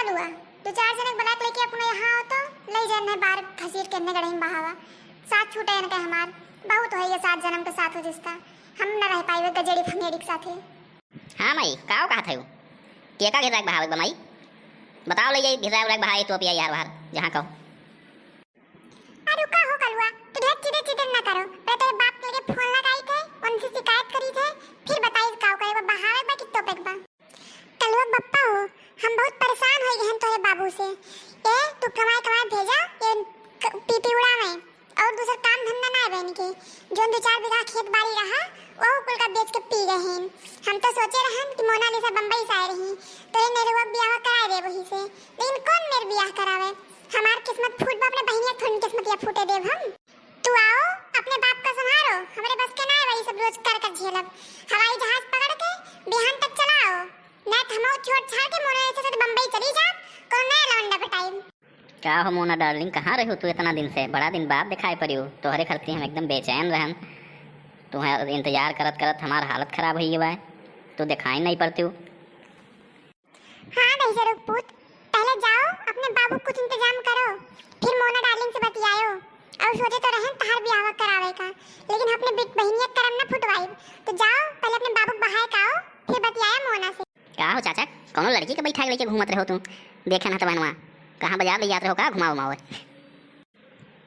कलुआ दो चार जने बलाक लेके अपने यहाँ आओ तो ले जाने बाहर खसीर करने गड़े बहावा साथ छूटे न के हमार बहुत है ये 7 जन्म के साथ हो रिश्ता हम न रह पाइबे गजेड़ी फंगेड़ी के साथे। हाँ माई काओ कहा थे के का गिराक बहावे बमाई बताओ ले जाई गिराक बहाई तो पिया यार बाहर जहां कहो। अरे का हो कलुआ तू ढेर चिड़े चिड़े न करो पहले तेरे बाप के फोन लगाई थे उनसे शिकायत करी थे फिर बताई काओ करे बहावे बा कि टॉपिक बा। कलुआ बप्पा हो हम बहुत परेशान हो गए हैं तोरे बाबू से ए तू कमाई कमाई भेजा ये पीपी उड़ावे और दूसरा काम धंधा ना है इनके जो 2-4 बीघा खेत बाड़ी रहा वो कुल का बेच के पी गए हैं। हम तो सोचे रहन कि मोनालिसा बम्बई से आई रही तो ये मेरे ब्याह करा दे वही से लेकिन कौन मेरे ब्याह करावे हमार किस्मत फूट बा अपने बहनिया थोड़ी किस्मत या फूटे देव हम। तू आओ अपने बाप का संभालो हमारे बस के ना है वही सब रोज कर कर झेलब हवाई जहाज पकड़ के बिहान तक चलाओ ना थमो छोड़ छाड़ के मोनालिसा से बम्बई चली जा कौन नया लवंडा पटाई। क्या हो मोना डार्लिंग कहाँ रही हो तू इतना दिन से बड़ा दिन बाद दिखाई पड़ी हो तोहरे खलती हम एकदम बेचैन रहन तुम्हें इंतजार करत करत हमार हालत खराब हो गई तो दिखाई नहीं पड़ती हो। हाँ नहीं जरूर पूत पहले जाओ अपने बाबू कुछ इंतजाम करो फिर मोना डार्लिंग से बतियाओ और सोचे तो रहन तहार ब्याह करावे का लेकिन अपने बहनिया करम ना फुटवाई तो जाओ पहले अपने बाबू बहाए का आओ फिर बतियाए मोना से। क्या हो चाचा कौन लड़की के बैठा लेके घूमत रहो तुम देखे ना तो बनवा कहाँ बाजार ले जाते हो कहाँ घुमाओ घुमाओ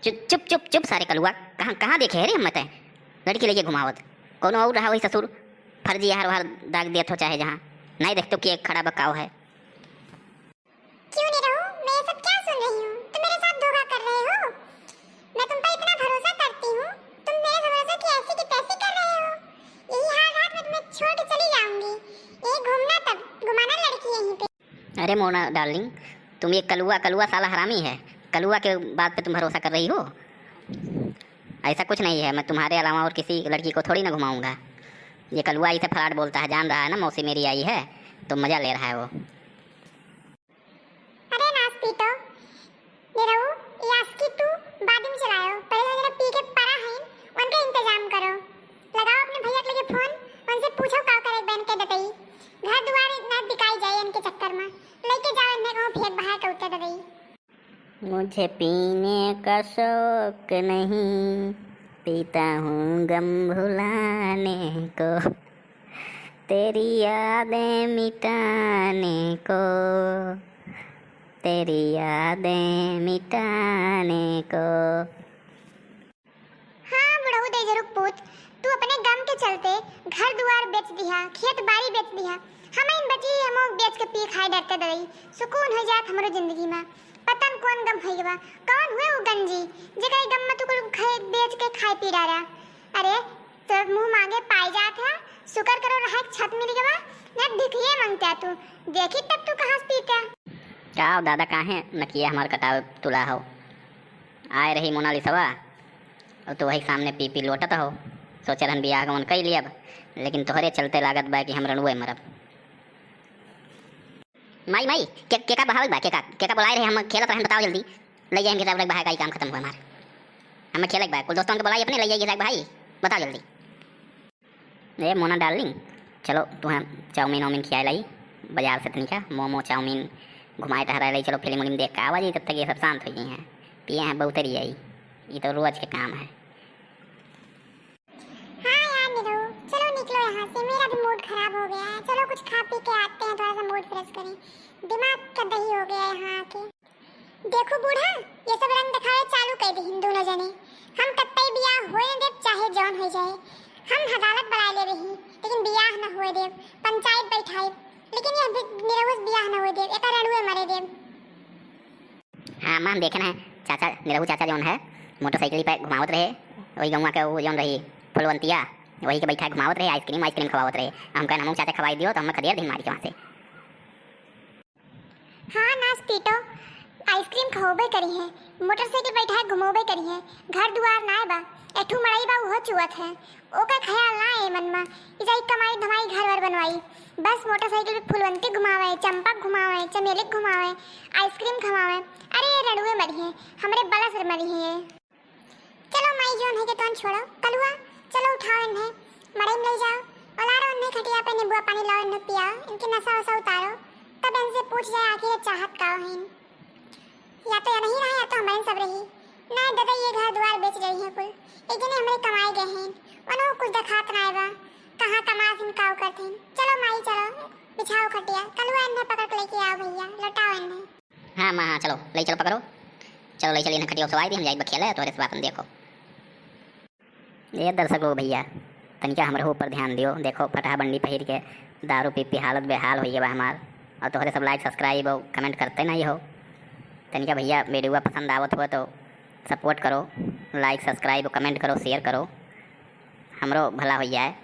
चुप चुप चुप चुप सारे कलुआ कहाँ कहाँ देखे रे हम मत लड़की लेके घुमावत कौन और रहा वही ससुर फर्जी हर हर दाग दिया हो चाहे जहाँ नहीं देखते कि एक खड़ा बकाव है। क्यों नहीं रहूं मैं ये सब क्या सुन रही हूँ तुम मेरे साथ धोखा कर रहे हो मैं तुम पर इतना भरोसा करती हूँ तुम मेरे भरोसे की ऐसी की तैसी कर रहे हो यही हाल रात में तुम्हें छोड़ के चली जाऊंगी यही घूमना तब घुमाना लड़की यहीं पे। अरे मोना डार्लिंग तुम ये कलुआ कलुआ साला हरामी है कलुआ के बात पे तुम भरोसा कर रही हो ऐसा कुछ नहीं है मैं तुम्हारे अलावा और किसी लड़की को थोड़ी ना घुमाऊंगा ये कलुआ इसे फराड बोलता है जान रहा है ना मौसी मेरी आई है तो मजा ले रहा है वो। अरे नास पीटो निरहु यास्की तू बाद में चलाओ पहले जरा पी के परा है उनका इंतजाम करो लगाओ अपने भैया के लिए फोन उनसे पूछो का करे बहन के दतई घर द्वार ना दिखाई जाए इनके चक्कर में लेके जाओ इन्हें कहूं फेंक बाहर का उतर दतई। मुझे पीने का शौक नहीं पीता हूँ गम भुलाने को तेरी यादें मिटाने को तेरी यादें मिटाने को। हाँ बुढ़ऊ दे जरूर पूत तू अपने गम के चलते घर द्वार बेच दिया खेत बाड़ी बेच दिया हम इन बची हमो बेच के पी खाए डरते दई सुकून हो जात हमरो जिंदगी में पतन कौन गम होइबा कौन हुए वो गंजी जेकर गम में तू कुल खाए बेच के खाए पी रहा अरे तो मुंह मांगे पाई जात है शुक्र करो रहा छत मिल गवा ना भिखिए मांगता तू देखी तब तू कहां से पीता। क्या हो दादा काहे नकिया हमार कटाव तुला हो आए रही मोनालिसा और तो वही सामने पी पी लोटत हो सोचे रहन बियाह गवन कई लियब लेकिन तोहरे चलते लागत बा कि हम रणुए मरब। माई माई के का बहावे बा के का बुलाए रहे हम खेलत रहन बताओ जल्दी ले जाए गिराक बहाए का ही काम खत्म हुआ हमारे हमें खेले बा कुल दोस्तों के बुलाए अपने ले जाए गिराक भाई बताओ जल्दी। ए मोना डार्लिंग चलो तुम्हें चाउमीन वाउमीन खिया लाई बाजार से तनिका मोमो चाउमीन घुमाए टहरा लाई चलो फिल्म उलिम देख के आवाज तब तक ये सब शांत हो गई हैं पिए हैं बहुत रही आई ये तो रोज के काम है। हाँ यार निरो चलो निकलो यहाँ से मेरा भी मूड खराब हो गया है चलो कुछ खा पी के आते हैं थोड़ा सा मूड फ्रेश करें दिमाग का दही हो गया है यहाँ आके। देखो बूढ़ा ये सब रंग दिखाए चालू कर दी दोनों जने हम कत्तई बियाह होए दे चाहे जौन हो जाए हम अदालत बढ़ा ले रही लेकिन बियाह न होए दे पंचायत बैठाई लेकिन ये निरहुस बियाह न होए दे एक रणुए मरे दे। हाँ मान देखना है चाचा निरहु चाचा जौन है मोटरसाइकिल पे घुमावत रहे वही गौवा के वो जौन रही फुलवंतिया वही के बैठा घुमावत रहे आइसक्रीम खवावत रहे हम कहना हम चाचा खवाई दियो तो हम खदेड़ दिन मारी के वहाँ से। हाँ नास पीटो आइसक्रीम खवबे करी है मोटरसाइकिल बैठा घुमोबे करी है घर दुआर ना बा एठू मड़ई बा हो चुवत है ओका ख्याल ना है मन में इजाई कमाई धमाई घर वर बनवाई बस मोटरसाइकिल पे फुलवंती घुमावे चंपक घुमावे चमेली घुमावे आइसक्रीम खवावे अरे रणुए मरी है हमरे बला सर मरी है। चलो माई जोन है के तन छोड़ो कलुआ चलो उठाओ इन्हें मड़ई में ले जाओ और लारो इन्हें खटिया पे नींबू पानी लाओ इन्हें पियाओ इनकी नशा वसा उतारो तब इनसे पूछ जाए आखिर ये चाहत का है। या तो या नहीं रहा या तो हमारे सब रही ना दादा ये घर द्वार बेच रही है कुल एक जने हमारे कमाए गए हैं उन्होंने कुछ दिखात ना आएगा कहाँ कमा सिन काव करते हैं। चलो माई चलो बिछाओ खटिया कलुआ इन्हें पकड़ के लेके आओ भैया लौटाओ इन्हें। हाँ माँ हाँ चलो ले चलो पकड़ो चलो ले चलिए खटिया सवाई दी हम जाए खेले तो बापन देखो। ये दर्शक लोग भैया तनिका हमारे ऊपर ध्यान दियो देखो फटाहा बंडी पहिर के दारू पी पी हालत बेहाल हो गया हमार और तोहरे सब लाइक सब्सक्राइब और कमेंट करते नहीं हो। तनिका भैया वीडियो पसंद आवत हो तो सपोर्ट करो लाइक सब्सक्राइब कमेंट करो शेयर करो हमरो भला हो जाए।